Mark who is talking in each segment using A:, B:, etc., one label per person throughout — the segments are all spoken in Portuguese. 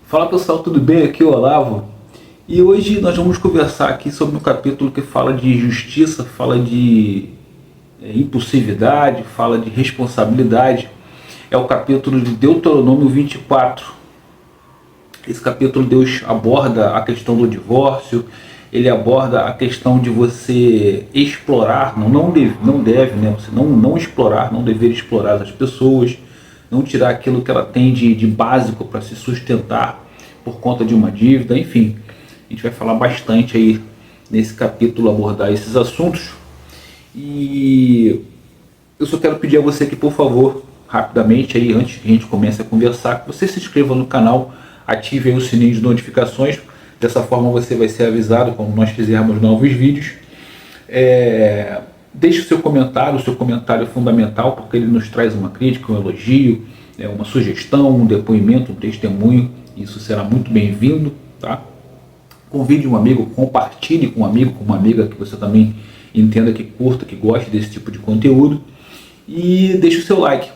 A: Fala pessoal, tudo bem? Aqui é o Olavo. E hoje nós vamos conversar aqui sobre um capítulo que fala de justiça, fala de impulsividade, fala de responsabilidade. É o capítulo de Deuteronômio 24. Esse capítulo Deus aborda a questão do divórcio, ele aborda a questão de você explorar, não deve, né? Você não explorar, não dever explorar as pessoas, não tirar aquilo que ela tem de básico para se sustentar por conta de uma dívida, enfim. A gente vai falar bastante aí nesse capítulo, abordar esses assuntos. E eu só quero pedir a você que, por favor, rapidamente, aí, antes que a gente comece a conversar, que você se inscreva no canal, ative aí o sininho de notificações. Dessa forma você vai ser avisado quando nós fizermos novos vídeos. Deixe o seu comentário é fundamental, porque ele nos traz uma crítica, um elogio, uma sugestão, um depoimento, um testemunho. Isso será muito bem-vindo, tá? Convide um amigo, compartilhe com um amigo, com uma amiga que você também entenda que curta, que goste desse tipo de conteúdo. E deixe o seu like.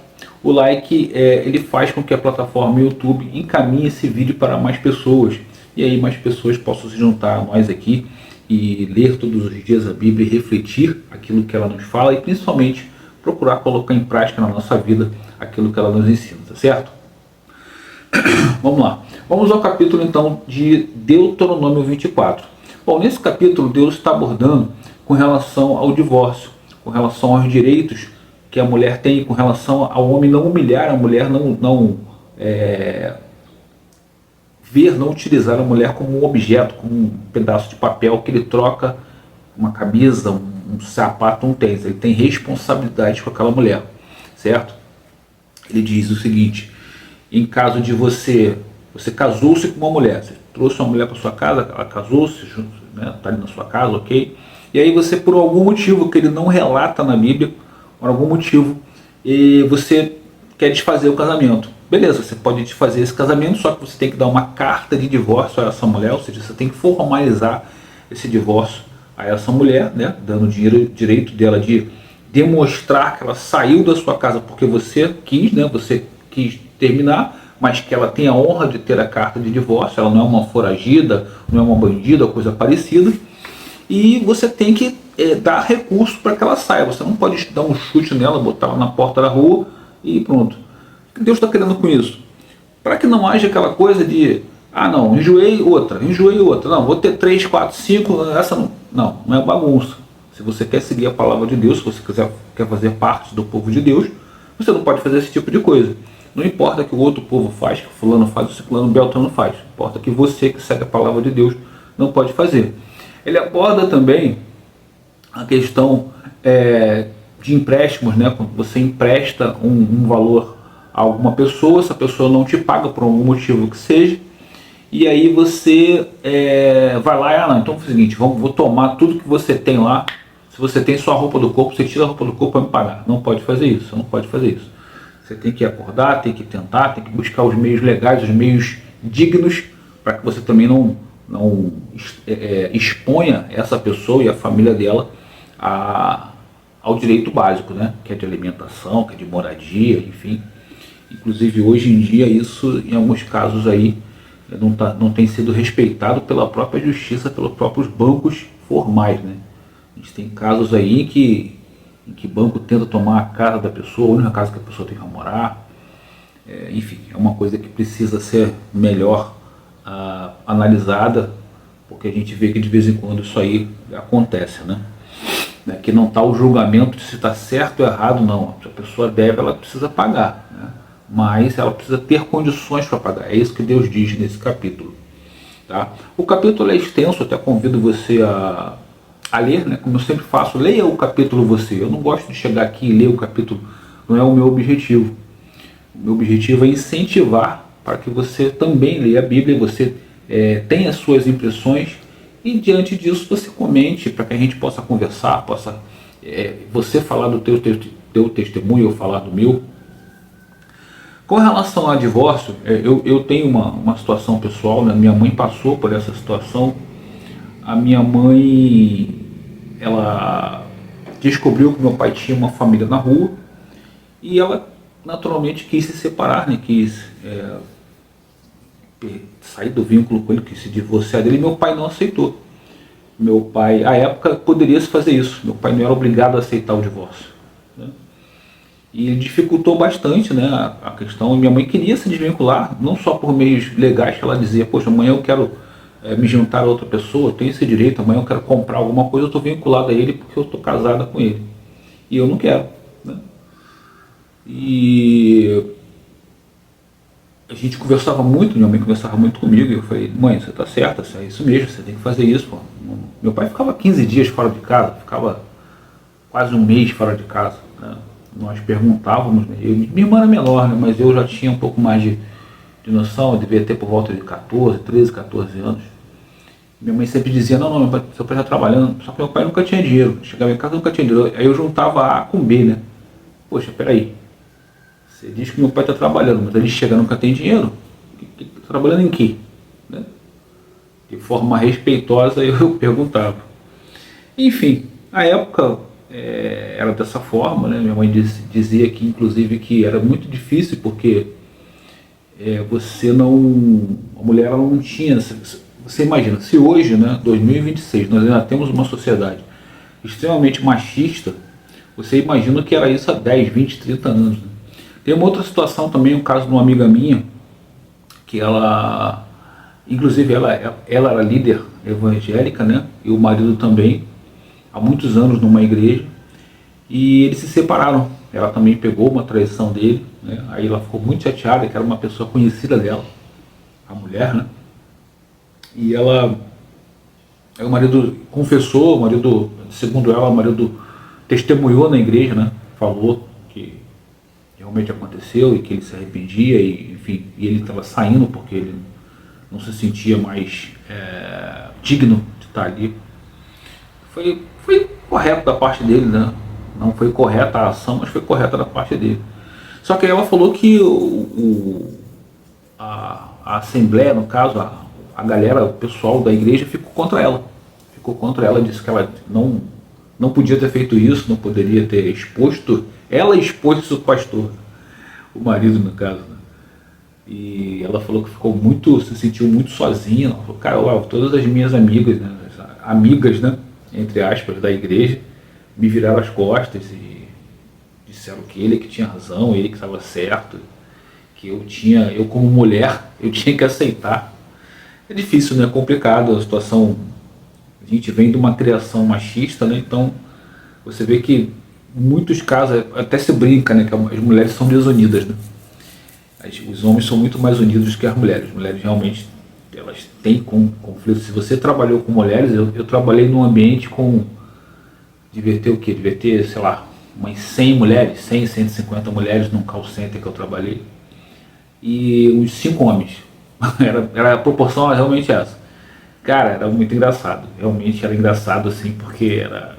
A: O like ele faz com que a plataforma YouTube encaminhe esse vídeo para mais pessoas. E aí mais pessoas possam se juntar a nós aqui e ler todos os dias a Bíblia e refletir aquilo que ela nos fala e principalmente procurar colocar em prática na nossa vida aquilo que ela nos ensina, tá certo? Vamos lá. Vamos ao capítulo então de Deuteronômio 24. Bom, nesse capítulo Deus está abordando com relação ao divórcio, com relação aos direitos que a mulher tem, com relação ao homem não humilhar a mulher, não utilizar a mulher como um objeto, como um pedaço de papel que ele troca uma camisa, um sapato, um tênis. Ele tem responsabilidade com aquela mulher, certo? Ele diz o seguinte: em caso de você casou-se com uma mulher, você trouxe uma mulher para sua casa, ela casou-se, né, está ali na sua casa, ok? E aí você, por algum motivo que ele não relata na Bíblia, por algum motivo, e você quer desfazer o casamento. Beleza, você pode desfazer esse casamento, só que você tem que dar uma carta de divórcio a essa mulher, ou seja, você tem que formalizar esse divórcio a essa mulher, né, dando o direito dela de demonstrar que ela saiu da sua casa porque você quis, né, você quis terminar, mas que ela tem a honra de ter a carta de divórcio, ela não é uma foragida, não é uma bandida, coisa parecida, e você tem que dar recurso para que ela saia. Você não pode dar um chute nela, botar ela na porta da rua e pronto. O que Deus está querendo com isso? Para que não haja aquela coisa de, não, enjoei outra, não, vou ter 3, 4, 5, essa não é bagunça. Se você quer seguir a palavra de Deus, se você quer fazer parte do povo de Deus, você não pode fazer esse tipo de coisa. Não importa que o outro povo faz, que o fulano faz, o ciclano, o beltrano faz. Importa que você que segue a palavra de Deus não pode fazer. Ele aborda também a questão de empréstimos, né? Quando você empresta um valor a alguma pessoa, essa pessoa não te paga por algum motivo que seja, e aí você vai lá então é o seguinte, vou tomar tudo que você tem lá. Se você tem sua roupa do corpo, você tira a roupa do corpo para me pagar. Não pode fazer isso, você não pode fazer isso. Você tem que acordar, tem que tentar, tem que buscar os meios legais, os meios dignos, para que você também não exponha essa pessoa e a família dela ao direito básico, né? Que é de alimentação, que é de moradia, enfim. Inclusive hoje em dia isso, em alguns casos aí, não tem sido respeitado pela própria justiça, pelos próprios bancos formais, né? A gente tem casos aí em que banco tenta tomar a casa da pessoa, a única casa que a pessoa tem que morar. Enfim, é uma coisa que precisa ser melhor analisada, porque a gente vê que de vez em quando isso aí acontece, né? Que não está o julgamento de se está certo ou errado, não. Se a pessoa deve, ela precisa pagar, né? Mas ela precisa ter condições para pagar. É isso que Deus diz nesse capítulo, tá? O capítulo é extenso, até convido você a ler, né? Como eu sempre faço, leia o capítulo você. Eu não gosto de chegar aqui e ler o capítulo, não é o meu objetivo. O meu objetivo é incentivar para que você também leia a Bíblia, você tenha suas impressões e diante disso você comente para que a gente possa conversar, você falar do teu testemunho, eu falar do meu. Com relação a divórcio, eu tenho uma situação pessoal, né? Minha mãe passou por essa situação. A minha mãe, ela descobriu que meu pai tinha uma família na rua e ela naturalmente quis se separar, né? Quis sair do vínculo com ele, que se divorciar dele. Meu pai não aceitou. Meu pai, à época, poderia se fazer isso. Meu pai não era obrigado a aceitar o divórcio, né? E dificultou bastante, né, a questão. Minha mãe queria se desvincular, não só por meios legais, que ela dizia, poxa, amanhã eu quero me juntar a outra pessoa, eu tenho esse direito, amanhã eu quero comprar alguma coisa, eu estou vinculado a ele porque eu estou casada com ele. E eu não quero, né? E a gente conversava muito, minha mãe conversava muito comigo, e eu falei, mãe, você está certa, é isso mesmo, você tem que fazer isso, pô. Meu pai ficava 15 dias fora de casa, ficava quase um mês fora de casa, né? Nós perguntávamos, minha irmã era menor, né, mas eu já tinha um pouco mais de noção, eu devia ter por volta de 14, 13, 14 anos. Minha mãe sempre dizia, não, seu pai está trabalhando, só que meu pai nunca tinha dinheiro, chegava em casa nunca tinha dinheiro, aí eu juntava A com B, né? Poxa, peraí, você diz que meu pai está trabalhando, mas ele chega nunca tem dinheiro, tá trabalhando em quê? Né? De forma respeitosa eu perguntava. Enfim, a época era dessa forma, né? Minha mãe dizia que inclusive que era muito difícil porque você não, a mulher ela não tinha, você imagina, se hoje, né, 2026, nós ainda temos uma sociedade extremamente machista, você imagina que era isso há 10, 20, 30 anos, né? Tem uma outra situação também, um caso de uma amiga minha, que ela, inclusive ela era líder evangélica, né, e o marido também, há muitos anos numa igreja, e eles se separaram. Ela também pegou uma traição dele, né? Aí ela ficou muito chateada, que era uma pessoa conhecida dela, a mulher, né? E aí o marido confessou, o marido, segundo ela, o marido testemunhou na igreja, né? Falou que realmente aconteceu e que ele se arrependia, e enfim, e ele estava saindo porque ele não se sentia mais digno de estar ali. Foi correto da parte dele, né? Não foi correta a ação, mas foi correta da parte dele. Só que ela falou que a Assembleia, no caso, a galera, o pessoal da igreja ficou contra ela. Ficou contra ela, disse que ela não podia ter feito isso, não poderia ter exposto. Ela expôs o pastor, o marido no caso, né? E ela falou que se sentiu muito sozinha. Ela falou, cara, todas as minhas amigas, né, entre aspas, da igreja, me viraram as costas e disseram que ele que tinha razão, ele que estava certo, que eu como mulher, eu tinha que aceitar. É difícil, né? É complicado a situação. A gente vem de uma criação machista, né? Então você vê que em muitos casos até se brinca, né, que as mulheres são desunidas, né? Os homens são muito mais unidos que as mulheres. As mulheres realmente elas têm conflito. Se você trabalhou com mulheres, eu trabalhei num ambiente com, devia ter o quê? Devia ter, sei lá, umas 100 mulheres, 100, 150 mulheres num call center que eu trabalhei, e uns 5 homens. Era a proporção era realmente essa. Cara, era muito engraçado. Realmente era engraçado, assim, porque era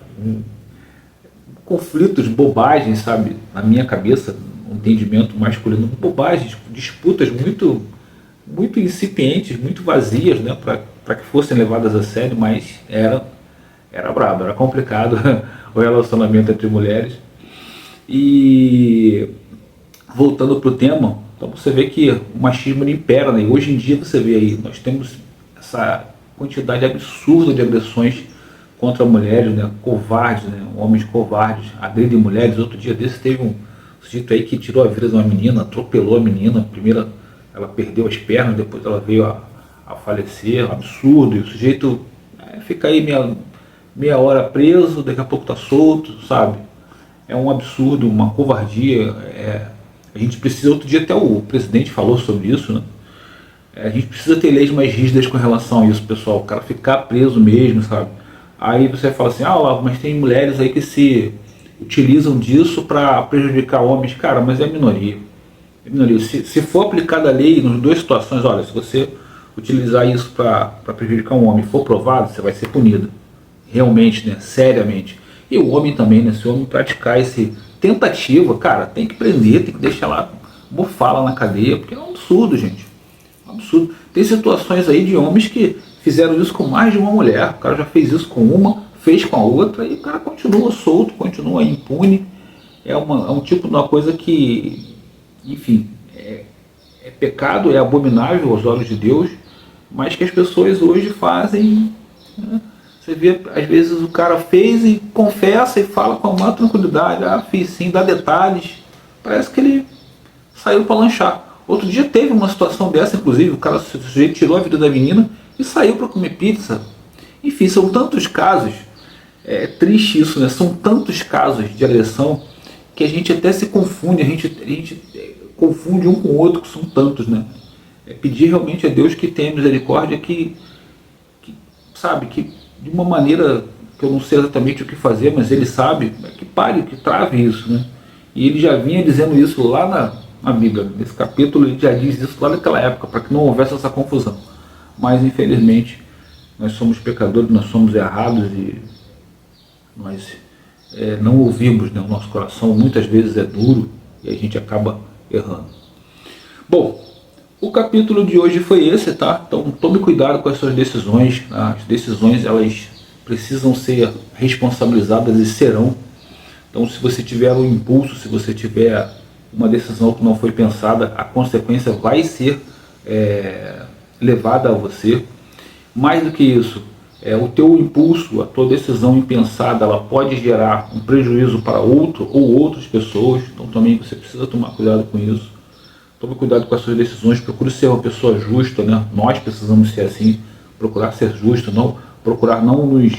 A: conflitos, bobagens, sabe? Na minha cabeça, um entendimento masculino, bobagens, disputas muito, muito incipientes, muito vazias, né? Para que fossem levadas a sério, mas era brabo, era complicado o relacionamento entre mulheres. E voltando para o tema, então você vê que o machismo impera, né? E hoje em dia você vê aí, nós temos essa quantidade absurda de agressões contra mulheres, né? Covardes, né? Homens covardes agredem mulheres. Outro dia desse teve um sujeito aí que tirou a vida de uma menina, atropelou a menina. Primeiro ela perdeu as pernas, depois ela veio a falecer. Absurdo. E o sujeito fica aí meia hora preso, daqui a pouco está solto, sabe? É um absurdo, uma covardia. A gente precisa, outro dia até o presidente falou sobre isso, né? A gente precisa ter leis mais rígidas com relação a isso, pessoal. O cara ficar preso mesmo, sabe? Aí você fala assim, mas tem mulheres aí que se utilizam disso para prejudicar homens. Cara, mas é minoria. É minoria. Se for aplicada a lei nas duas situações, olha, se você utilizar isso para prejudicar um homem e for provado, você vai ser punido. Realmente, né? Seriamente. E o homem também, né? Se o homem praticar esse tentativa, cara, tem que prender, tem que deixar lá, bufar lá na cadeia, porque é um absurdo, gente. É um absurdo. Tem situações aí de homens que fizeram isso com mais de uma mulher. O cara já fez isso com uma, fez com a outra, e o cara continua solto, continua impune. É um tipo de uma coisa que, enfim, é pecado, é abominável aos olhos de Deus, mas que as pessoas hoje fazem, né? Você vê, às vezes o cara fez e confessa e fala com a maior tranquilidade, ah, fiz sim, dá detalhes, parece que ele saiu para lanchar. Outro dia teve uma situação dessa, inclusive, o cara, o sujeito tirou a vida da menina e saiu para comer pizza. Enfim, são tantos casos, é triste isso, né? São tantos casos de agressão que a gente até se confunde, a gente confunde um com o outro, que são tantos, né? É pedir realmente a Deus que tenha misericórdia, que sabe, que de uma maneira que eu não sei exatamente o que fazer, mas ele sabe, que pare, que trave isso, né? E ele já vinha dizendo isso lá na Bíblia, nesse capítulo ele já diz isso lá naquela época, para que não houvesse essa confusão. Mas infelizmente nós somos pecadores, nós somos errados e nós não ouvimos, né? O nosso coração muitas vezes é duro e a gente acaba errando. Bom, o capítulo de hoje foi esse, tá? Então tome cuidado com as suas decisões. As decisões, elas precisam ser responsabilizadas e serão. Então se você tiver um impulso, se você tiver uma decisão que não foi pensada, a consequência vai ser levada a você. Mais do que isso, o teu impulso, a tua decisão impensada, ela pode gerar um prejuízo para outro ou outras pessoas. Então também você precisa tomar cuidado com isso. Tome cuidado com as suas decisões, procure ser uma pessoa justa, né? Nós precisamos ser assim, procurar ser justo, procurar não nos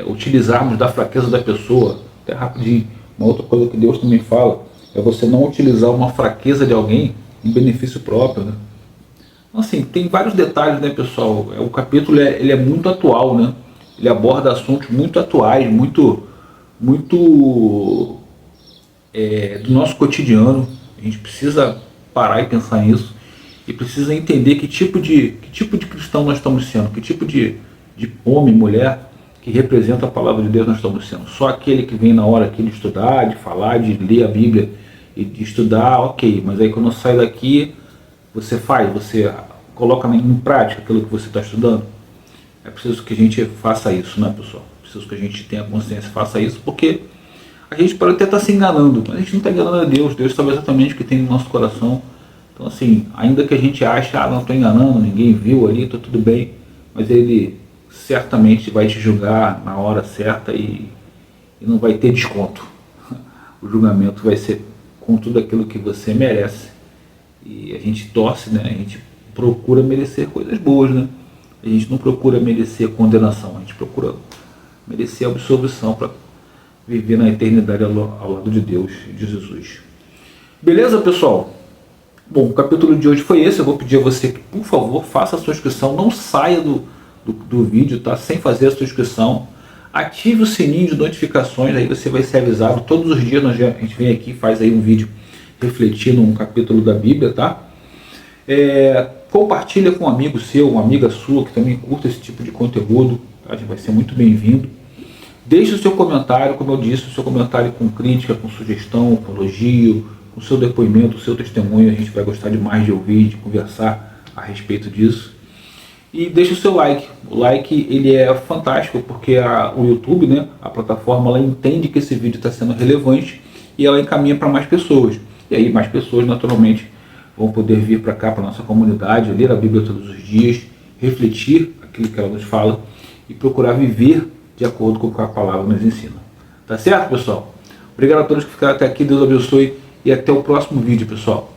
A: utilizarmos da fraqueza da pessoa. Até rapidinho, uma outra coisa que Deus também fala, é você não utilizar uma fraqueza de alguém em benefício próprio, né? Assim, tem vários detalhes, né, pessoal? O capítulo ele é muito atual, né? Ele aborda assuntos muito atuais, muito do nosso cotidiano. A gente precisa parar e pensar nisso e precisa entender que tipo de cristão nós estamos sendo, que tipo de homem, mulher que representa a palavra de Deus nós estamos sendo. Só aquele que vem na hora aqui de estudar, de falar, de ler a Bíblia e de estudar, ok, mas aí quando sai daqui você coloca em prática aquilo que você está estudando. É preciso que a gente faça isso, né, pessoal? É preciso que a gente tenha consciência e faça isso, porque a gente pode até estar se enganando, mas a gente não está enganando a Deus. Deus sabe exatamente o que tem no nosso coração. Então assim, ainda que a gente ache, não estou enganando, ninguém viu ali, está tudo bem, mas Ele certamente vai te julgar na hora certa e não vai ter desconto. O julgamento vai ser com tudo aquilo que você merece. E a gente torce, né? A gente procura merecer coisas boas, né? A gente não procura merecer condenação, a gente procura merecer absolvição para viver na eternidade ao lado de Deus e de Jesus. Beleza, pessoal? Bom, o capítulo de hoje foi esse. Eu vou pedir a você que, por favor, faça a sua inscrição. Não saia do vídeo, tá? Sem fazer a sua inscrição. Ative o sininho de notificações, aí você vai ser avisado. Todos os dias a gente vem aqui e faz aí um vídeo refletindo um capítulo da Bíblia, tá? Compartilha com um amigo seu, uma amiga sua que também curta esse tipo de conteúdo, tá? A gente vai ser muito bem-vindo. Deixe o seu comentário, como eu disse, o seu comentário com crítica, com sugestão, com elogio, com o seu depoimento, o seu testemunho. A gente vai gostar demais de ouvir, de conversar a respeito disso. E deixe o seu like. O like ele é fantástico porque o YouTube, né, a plataforma, ela entende que esse vídeo está sendo relevante e ela encaminha para mais pessoas. E aí mais pessoas naturalmente vão poder vir para cá, para nossa comunidade, ler a Bíblia todos os dias, refletir aquilo que ela nos fala e procurar viver de acordo com o que a palavra nos ensina. Tá certo, pessoal? Obrigado a todos que ficaram até aqui, Deus abençoe e até o próximo vídeo, pessoal.